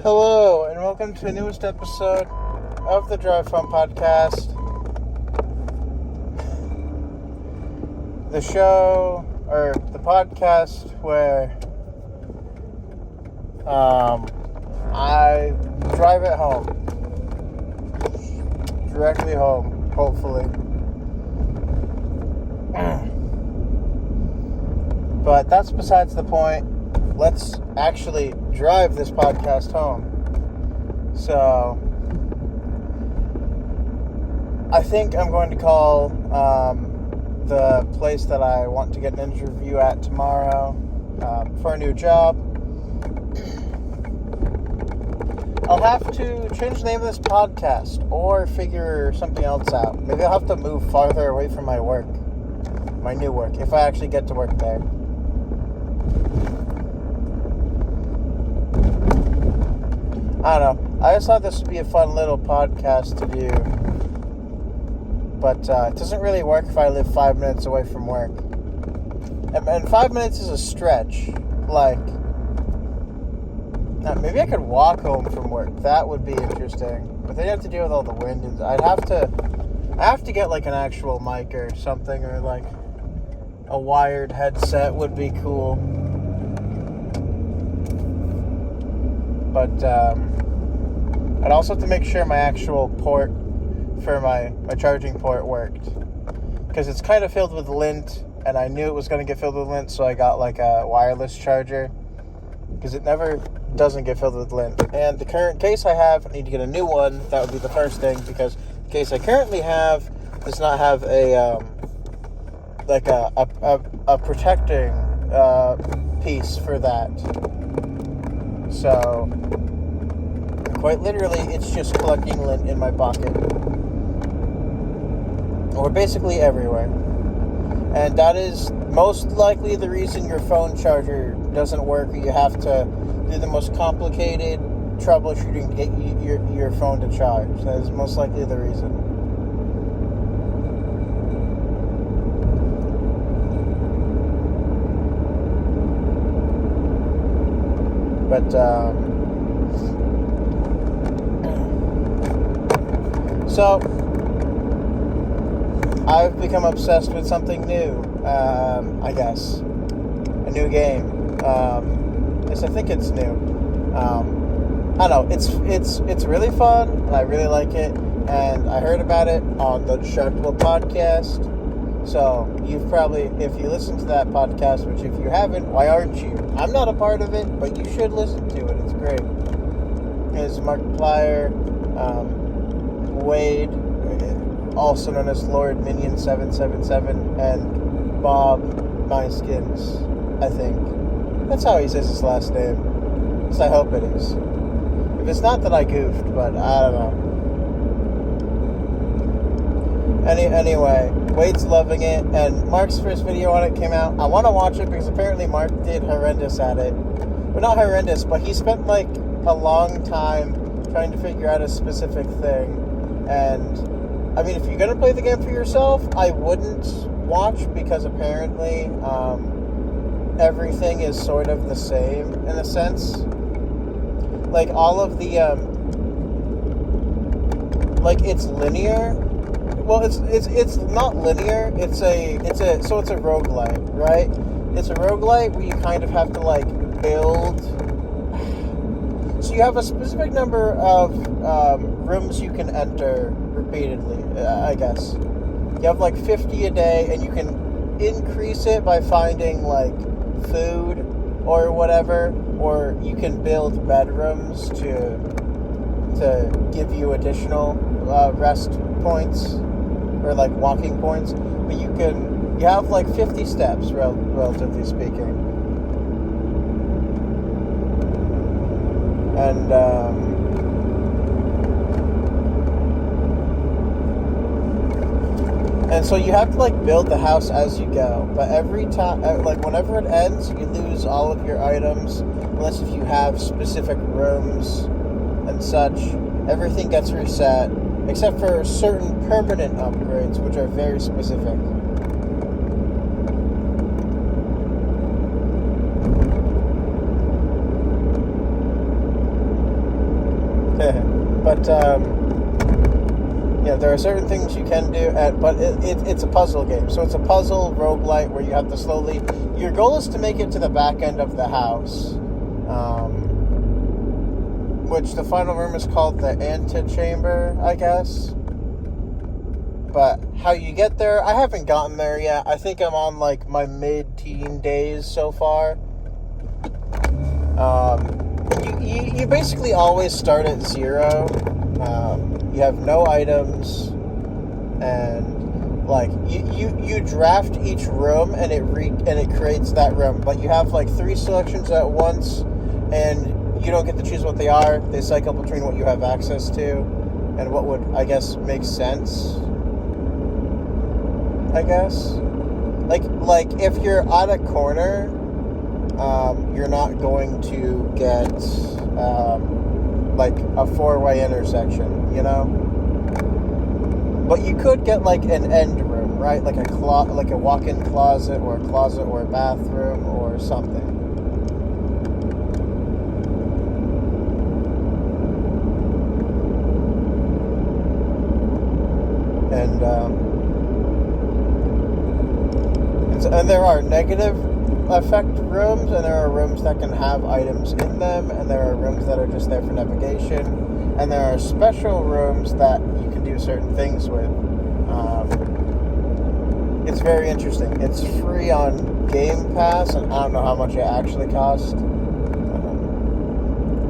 Hello, and welcome to the newest episode of the Drive Home Podcast. The show, or the podcast where I drive it home. Directly home, hopefully. But that's besides the point. Let's actually drive this podcast home. So, I think I'm going to call the place that I want to get an interview at tomorrow for a new job. I'll have to change the name of this podcast or figure something else out. Maybe I'll have to move farther away from my work, my new work, if I actually get to work there. I don't know. I just thought this would be a fun little podcast to do. But it doesn't really work if I live 5 minutes away from work. And 5 minutes is a stretch. Like, maybe I could walk home from work. That would be interesting. But then you have to deal with all the wind. And I have to get like an actual mic or something. Or like a wired headset would be cool. But I'd also have to make sure my actual port for my charging port worked. Because it's kind of filled with lint, and I knew it was going to get filled with lint, so I got like a wireless charger. Because it never doesn't get filled with lint. And the current case I have, I need to get a new one. That would be the first thing, because the case I currently have does not have a protecting piece for that. So, quite literally, it's just collecting lint in my pocket. Or basically everywhere. And that is most likely the reason your phone charger doesn't work, or you have to do the most complicated troubleshooting to get your phone to charge. That is most likely the reason. But, so, I've become obsessed with something new, I guess. A new game. Yes, I think it's new. I don't know, it's really fun, and I really like it, and I heard about it on the Sharkable podcast. So, you've probably, if you listen to that podcast, which if you haven't, why aren't you? I'm not a part of it, but you should listen to it. It's great. It's Markiplier, Wade, also known as Lord Minion 777, and Bob Myskins, I think. That's how he says his last name. So I hope it is. If it's not, then I goofed, but I don't know. Anyway, Wade's loving it, and Mark's first video on it came out. I want to watch it because apparently Mark did horrendous at it. Well, not horrendous, but he spent like a long time trying to figure out a specific thing. And, I mean, if you're going to play the game for yourself, I wouldn't watch, because apparently everything is sort of the same in a sense. Like, all of the, like, it's linear. Well, it's not linear. It's a roguelite, right? It's a roguelite where you kind of have to like build. So you have a specific number of rooms you can enter repeatedly. I guess you have like 50 a day, and you can increase it by finding like food or whatever, or you can build bedrooms to give you additional rest points. Or like walking points, but you have like 50 steps, relatively speaking. And so you have to like build the house as you go, but every time, like whenever it ends, you lose all of your items, unless if you have specific rooms and such. Everything gets reset, except for certain permanent upgrades, which are very specific. But there are certain things you can do, but it's a puzzle game. So it's a puzzle roguelite where you have to slowly... Your goal is to make it to the back end of the house, which the final room is called the antechamber, I guess. But how you get there, I haven't gotten there yet. I think I'm on, like, my mid-teen days so far. You basically always start at 0. You have no items, and like you draft each room, and it creates that room. But you have like 3 selections at once, and you don't get to choose what they are. They cycle between what you have access to, and what would, I guess, make sense. I guess, like if you're at a corner, you're not going to get like a 4-way intersection, But you could get like an end room, right? Like like a walk-in closet or a bathroom or something. And there are negative effect rooms, and there are rooms that can have items in them, and there are rooms that are just there for navigation, and there are special rooms that you can do certain things with. It's very interesting. It's free on Game Pass, and I don't know how much it actually costs,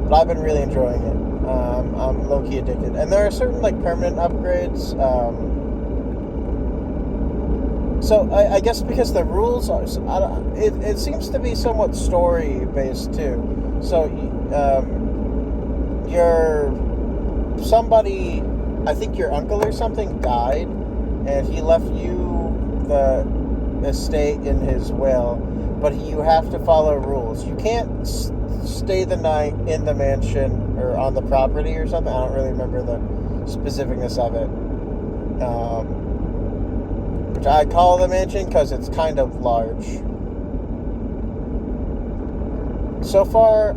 but I've been really enjoying it. I'm low-key addicted, and there are certain like permanent upgrades. So I guess because the rules are, it seems to be somewhat story based too. So somebody, I think your uncle or something died, and he left you the estate in his will, but you have to follow rules. You can't stay the night in the mansion or on the property or something. I don't really remember the specificness of it. Which I call the mansion because it's kind of large. So far,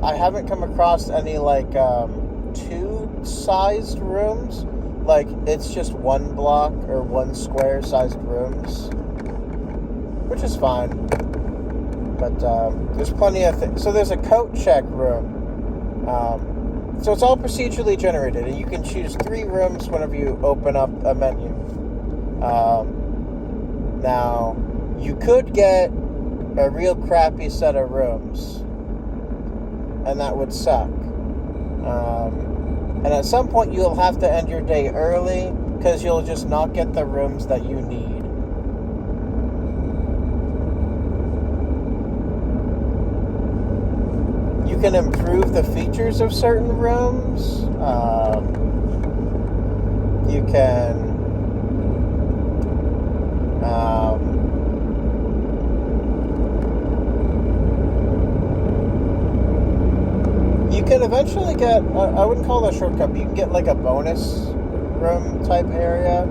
I haven't come across any like 2-sized rooms. Like it's just 1 block or 1 square-sized rooms, which is fine. But there's plenty of things. So there's a coat check room. So it's all procedurally generated, and you can choose 3 rooms whenever you open up a menu. Now, you could get a real crappy set of rooms, and that would suck. And at some point, you'll have to end your day early, because you'll just not get the rooms that you need. You can improve the features of certain rooms. You can... you can eventually get, I wouldn't call it a shortcut, but you can get like a bonus room type area.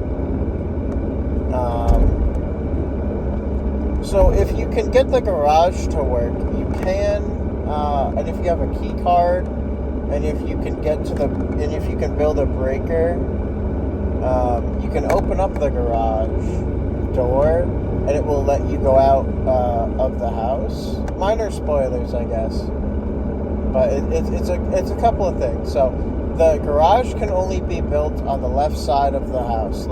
So if you can get the garage to work, you can, and if you have a key card, and if you can if you can build a breaker, you can open up the garage door, and it will let you go out of the house. Minor spoilers, I guess, but it's a couple of things. So the garage can only be built on the left side of the house,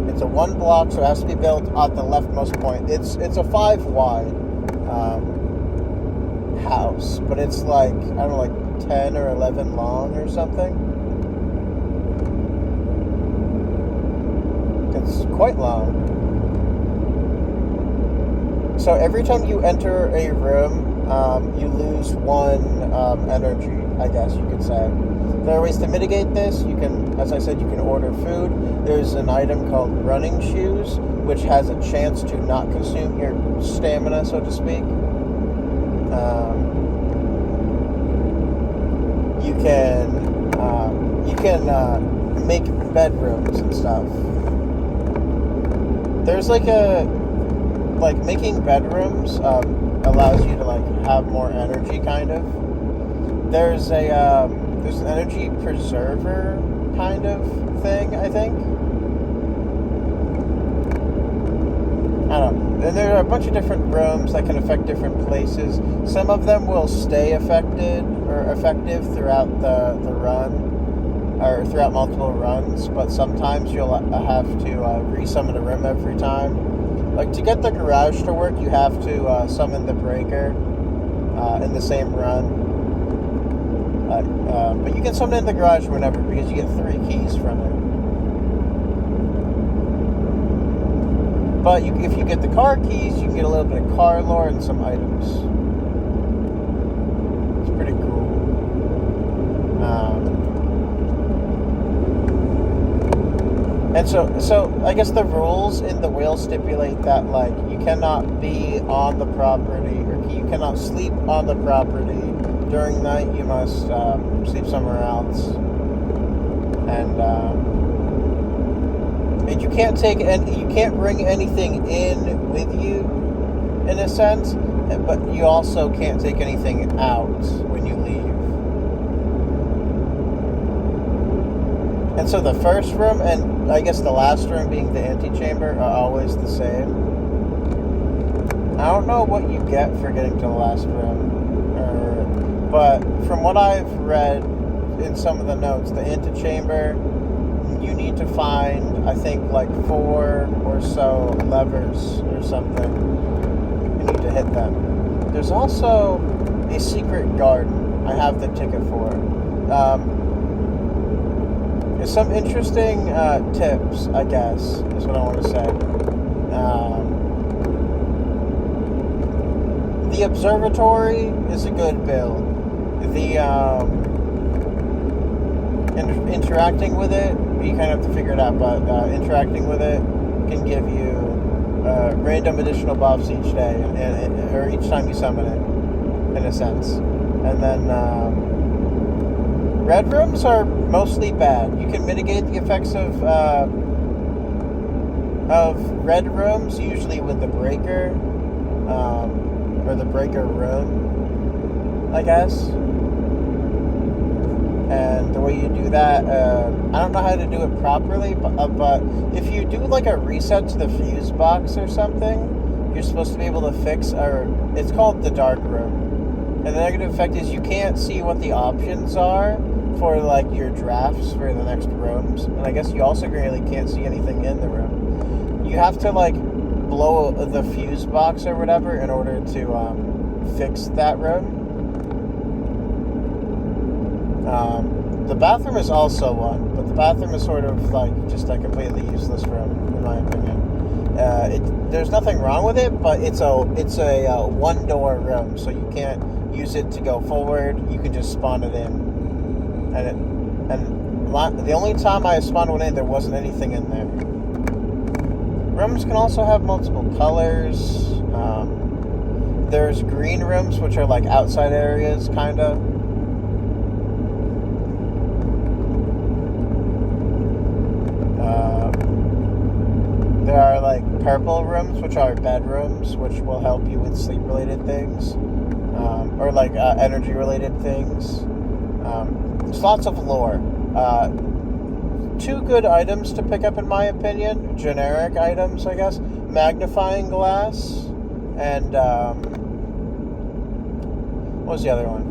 it's a 1 block, so it has to be built at the leftmost point. It's a 5 wide house, but it's like, I don't know, like 10 or 11 long or something. It's quite long. So every time you enter a room, you lose 1 energy, I guess you could say. There are ways to mitigate this. You can, as I said, you can order food. There's an item called running shoes, which has a chance to not consume your stamina, so to speak. You can make bedrooms and stuff. There's making bedrooms allows you to have more energy, kind of. There's a there's an energy preserver kind of thing, I think. I don't know. And there are a bunch of different rooms that can affect different places. Some of them will stay affected or effective throughout the run, or throughout multiple runs, but sometimes you'll have to resummon a room every time. Like, to get the garage to work, you have to summon the breaker in the same run. But you can summon in the garage whenever, because you get 3 keys from it. But if you get the car keys, you can get a little bit of car lore and some items. It's pretty cool. And so I guess the rules in the will stipulate that, like, you cannot be on the property, or you cannot sleep on the property during night. You must sleep somewhere else. And you can't you can't bring anything in with you, in a sense, but you also can't take anything out when you leave. And so the first room, and I guess the last room being the antechamber, are always the same. I don't know what you get for getting to the last room, but from what I've read in some of the notes, the antechamber, you need to find, I think, like 4 or so levers or something. You need to hit them. There's also a secret garden. I have the ticket for it. There's some interesting tips, I guess, is what I want to say. The observatory is a good build. The interacting with it, you kind of have to figure it out, but interacting with it can give you random additional buffs each day, or each time you summon it, in a sense. And then red rooms are mostly bad. You can mitigate the effects of red rooms usually with the breaker, or the breaker room, I guess. And the way you do that, I don't know how to do it properly, but if you do like a reset to the fuse box or something, you're supposed to be able to fix, it's called the dark room. And the negative effect is you can't see what the options are for like your drafts for the next rooms. And I guess you also really can't see anything in the room. You have to like blow the fuse box or whatever in order to fix that room. The bathroom is also one, but the bathroom is sort of like just a completely useless room, in my opinion. There's nothing wrong with it, but it's a one-door room, so you can't use it to go forward. You can just spawn it in, and the only time I spawned one in, there wasn't anything in there. Rooms can also have multiple colors. There's green rooms, which are like outside areas, kind of. There are like purple rooms, which are bedrooms, which will help you with sleep-related things, or like energy-related things. There's lots of lore. 2 good items to pick up, in my opinion. Generic items, I guess. Magnifying glass, and what was the other one?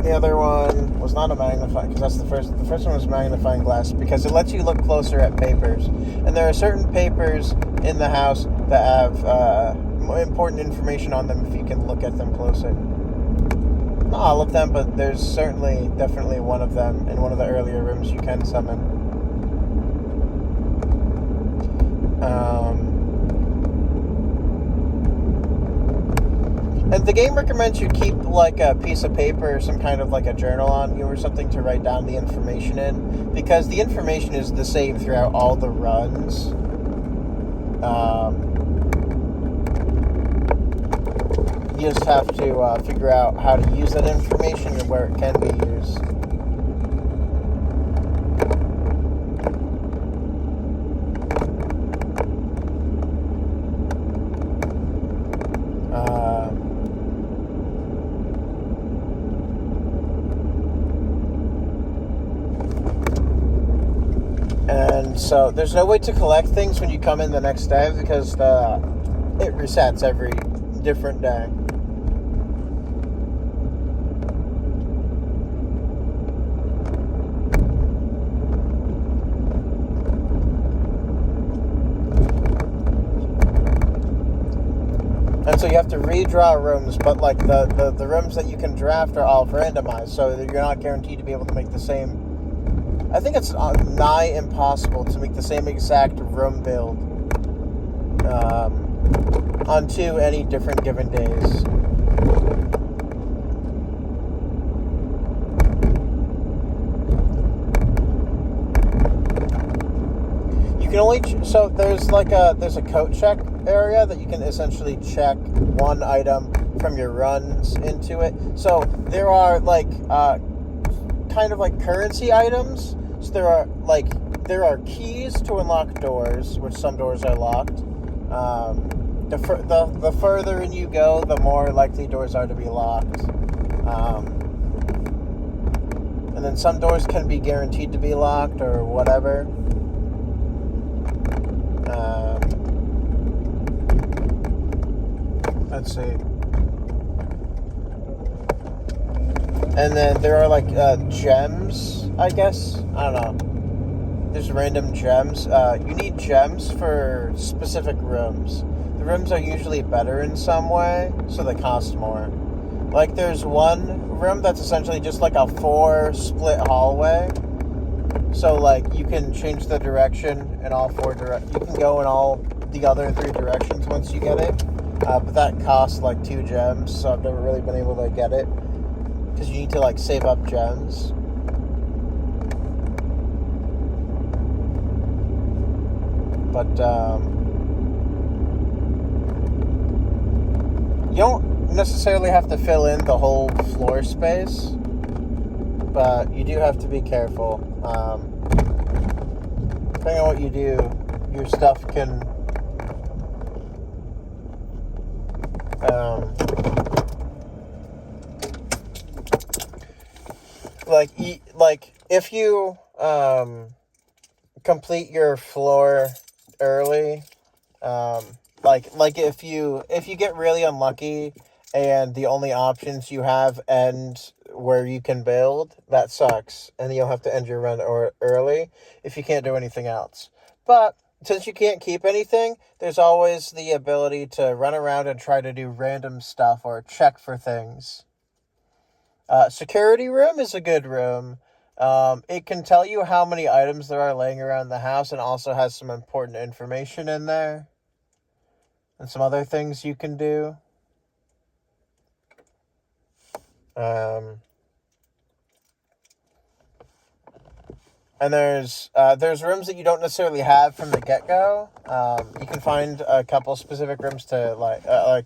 The other one was not a magnifying, because that's the first. The first one was magnifying glass, because it lets you look closer at papers. And there are certain papers in the house that have important information on them if you can look at them closer. Not all of them, but there's definitely one of them in one of the earlier rooms you can summon. And the game recommends you keep like a piece of paper or some kind of like a journal on you or something to write down the information in, because the information is the same throughout all the runs. You just have to figure out how to use that information and where it can be used. So there's no way to collect things when you come in the next day because it resets every different day. And so you have to redraw rooms, but like the rooms that you can draft are all randomized, so you're not guaranteed to be able to make the same. I think it's nigh impossible to make the same exact room build on any different given days. You can only so there's a code check area that you can essentially check one item from your runs into it. So there are kind of like currency items. So there are keys to unlock doors, which some doors are locked. The further in you go, the more likely doors are to be locked. And then some doors can be guaranteed to be locked or whatever. Let's see. And then there are gems, I guess. I don't know. There's random gems. You need gems for specific rooms. The rooms are usually better in some way, so they cost more. Like there's one room that's essentially just like a 4 split hallway. So like you can change the direction in all 4 directions. You can go in all the other 3 directions once you get it. But that costs like 2 gems, so I've never really been able to get it. Because you need to like save up gems. But you don't necessarily have to fill in the whole floor space, but you do have to be careful. Depending on what you do, your stuff can if you complete your floor early, if you get really unlucky and the only options you have end where you can build, that sucks, and you'll have to end your run early if you can't do anything else. But since you can't keep anything, there's always the ability to run around and try to do random stuff or check for things. Security room is a good room. It can tell you how many items there are laying around the house and also has some important information in there. And some other things you can do. And there's rooms that you don't necessarily have from the get-go. You can find a couple specific rooms to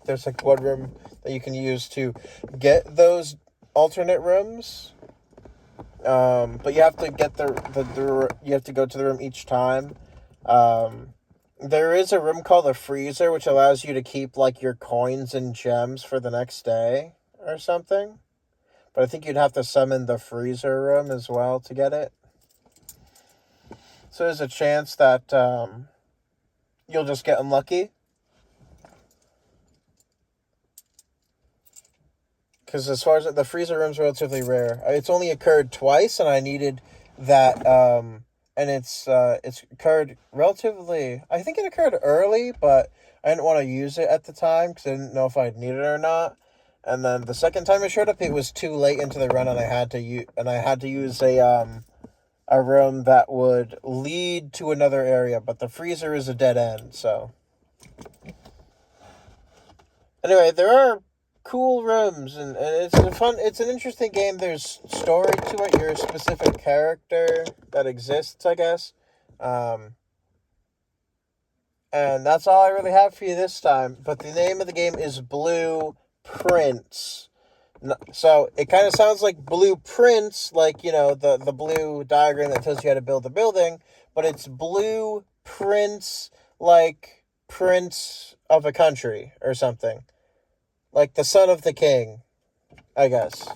there's like one room that you can use to get those alternate rooms. But you have to get you have to go to the room each time. There is a room called the freezer, which allows you to keep like your coins and gems for the next day or something. But I think you'd have to summon the freezer room as well to get it. So there's a chance that you'll just get unlucky. Because as far as the freezer room's relatively rare. It's only occurred twice, and I needed that. And it's occurred relatively. I think it occurred early, but I didn't want to use it at the time because I didn't know if I'd need it or not. And then the second time it showed up, it was too late into the run, and I had to use a room that would lead to another area, but the freezer is a dead end. So anyway, there are cool rooms, and it's an interesting game. There's story to it. You're a specific character that exists, I guess. And that's all I really have for you this time. But the name of the game is Blueprints. So it kind of sounds like blueprints, like, the blue diagram that tells you how to build a building, but it's blueprints like prince of a country or something. Like the son of the king, I guess.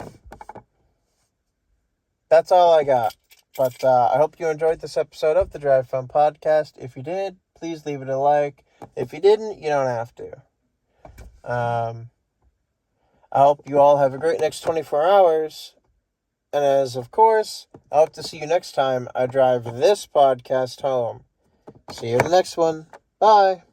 That's all I got. But I hope you enjoyed this episode of the Drive Fun Podcast. If you did, please leave it a like. If you didn't, you don't have to. I hope you all have a great next 24 hours. And as of course, I hope to see you next time I drive this podcast home. See you in the next one. Bye.